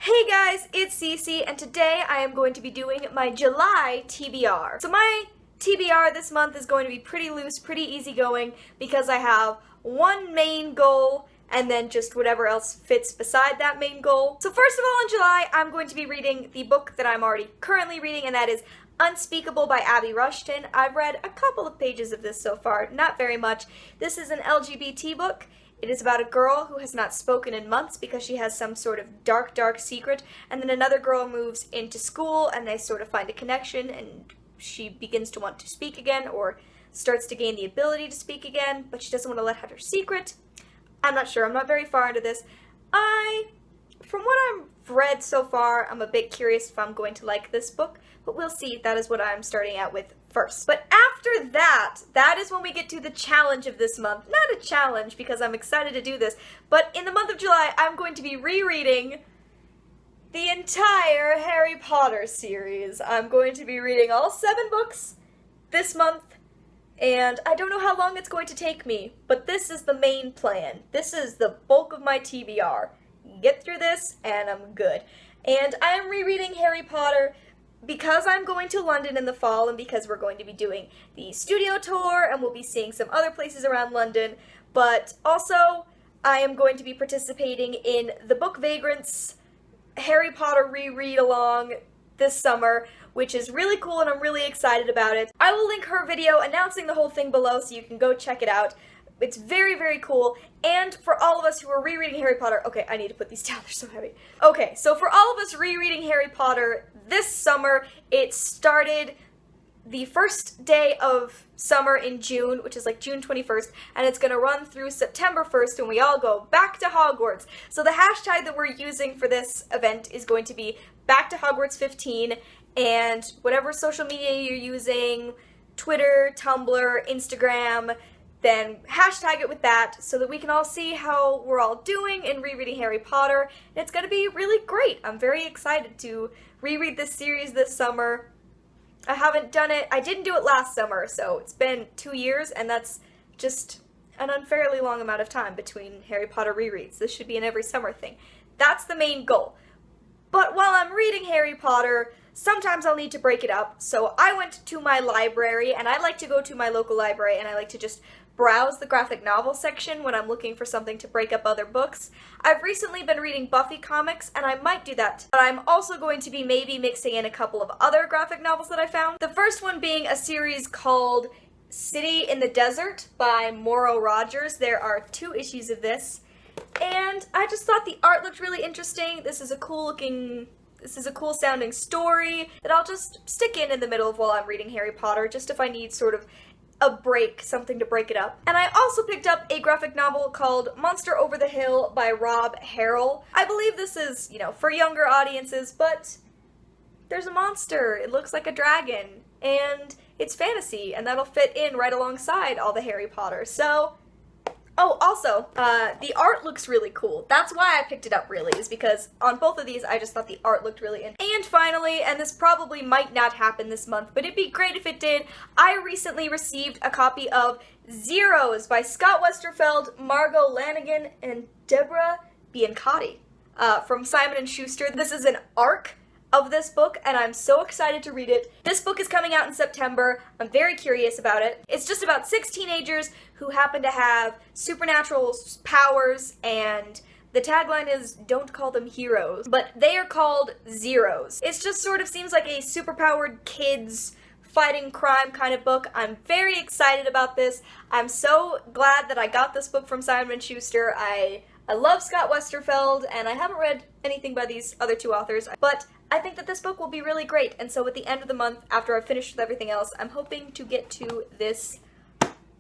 Hey guys, it's Cece, and today I am going to be doing my July TBR. So my TBR this month is going to be pretty loose, pretty easygoing, because I have one main goal and then just whatever else fits beside that main goal. So first of all, in July, I'm going to be reading the book that I'm already currently reading, and that is Unspeakable by Abby Rushton. I've read a couple of pages of this so far, not very much. This is an LGBT book. It is about a girl who has not spoken in months because she has some sort of dark, dark secret, and then another girl moves into school and they sort of find a connection and she begins to want to speak again or starts to gain the ability to speak again, but she doesn't want to let out her secret. I'm not sure. I'm not very far into this. From what I've read so far, I'm a bit curious if I'm going to like this book, but we'll see. That is what I'm starting out with first. But after that, that is when we get to the challenge of this month. Not a challenge because I'm excited to do this, but in the month of July, I'm going to be rereading the entire Harry Potter series. I'm going to be reading all 7 books this month, and I don't know how long it's going to take me, but this is the main plan. This is the bulk of my TBR. Get through this, and I'm good. And I am rereading Harry Potter because I'm going to London in the fall and because we're going to be doing the studio tour and we'll be seeing some other places around London, but also I am going to be participating in the Book Vagrants Harry Potter reread along this summer, which is really cool and I'm really excited about it. I will link her video announcing the whole thing below so you can go check it out. It's very, very cool, and for all of us who are rereading Harry Potter, okay, I need to put these down, they're so heavy. Okay, so for all of us rereading Harry Potter this summer, it started the first day of summer in June, which is like June 21st, and it's gonna run through September 1st when we all go back to Hogwarts. So the hashtag that we're using for this event is going to be Back to Hogwarts 15, and whatever social media you're using, Twitter, Tumblr, Instagram, then hashtag it with that so that we can all see how we're all doing in rereading Harry Potter. And it's going to be really great. I'm very excited to reread this series this summer. I haven't done it. I didn't do it last summer, so it's been 2 years, and that's just an unfairly long amount of time between Harry Potter rereads. This should be an every summer thing. That's the main goal. But while I'm reading Harry Potter, sometimes I'll need to break it up, so I went to my library, and I like to go to my local library, and I like to just browse the graphic novel section when I'm looking for something to break up other books. I've recently been reading Buffy comics, and I might do that, but I'm also going to be maybe mixing in a couple of other graphic novels that I found. The first one being a series called City in the Desert by Mauro Rogers. There are 2 issues of this, and I just thought the art looked really interesting. This is a cool sounding story that I'll just stick in the middle of while I'm reading Harry Potter, just if I need sort of a break, something to break it up. And I also picked up a graphic novel called Monster Over the Hill by Rob Harrell. I believe this is, for younger audiences, but there's a monster, it looks like a dragon, and it's fantasy, and that'll fit in right alongside all the Harry Potter, so... Oh, also, the art looks really cool. That's why I picked it up, really, is because on both of these, I just thought the art looked really interesting. And finally, and this probably might not happen this month, but it'd be great if it did, I recently received a copy of Zeros by Scott Westerfeld, Margot Lanigan, and Deborah Biancotti from Simon & Schuster. This is an arc of this book, and I'm so excited to read it. This book is coming out in September. I'm very curious about it. It's just about 6 teenagers who happen to have supernatural powers, and the tagline is, "Don't call them heroes," but they are called Zeros. It just sort of seems like a superpowered kids fighting crime kind of book. I'm very excited about this. I'm so glad that I got this book from Simon & Schuster. I love Scott Westerfeld, and I haven't read anything by these other 2 authors, but I think that this book will be really great, and so at the end of the month, after I've finished with everything else, I'm hoping to get to this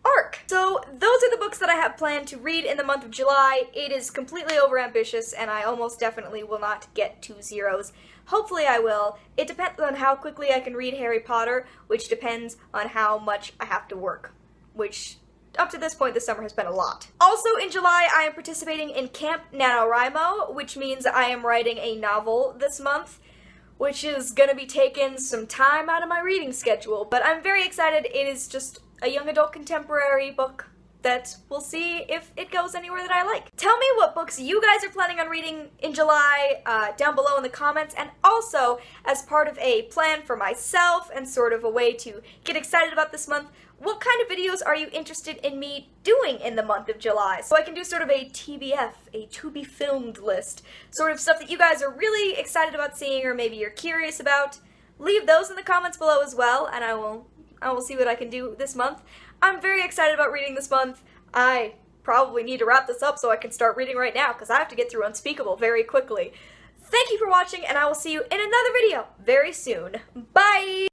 arc. So those are the books that I have planned to read in the month of July. It is completely overambitious, and I almost definitely will not get to Zeros. Hopefully I will. It depends on how quickly I can read Harry Potter, which depends on how much I have to work, which up to this point this summer has been a lot. Also in July, I am participating in Camp NaNoWriMo, which means I am writing a novel this month, which is gonna be taking some time out of my reading schedule, but I'm very excited. It is just a young adult contemporary book that we'll see if it goes anywhere that I like. Tell me what books you guys are planning on reading in July down below in the comments, and also as part of a plan for myself and sort of a way to get excited about this month, what kind of videos are you interested in me doing in the month of July? So I can do sort of a TBF, a to be filmed list, sort of stuff that you guys are really excited about seeing or maybe you're curious about. Leave those in the comments below as well, and I will see what I can do this month. I'm very excited about reading this month. I probably need to wrap this up so I can start reading right now because I have to get through Unspeakable very quickly. Thank you for watching, and I will see you in another video very soon. Bye!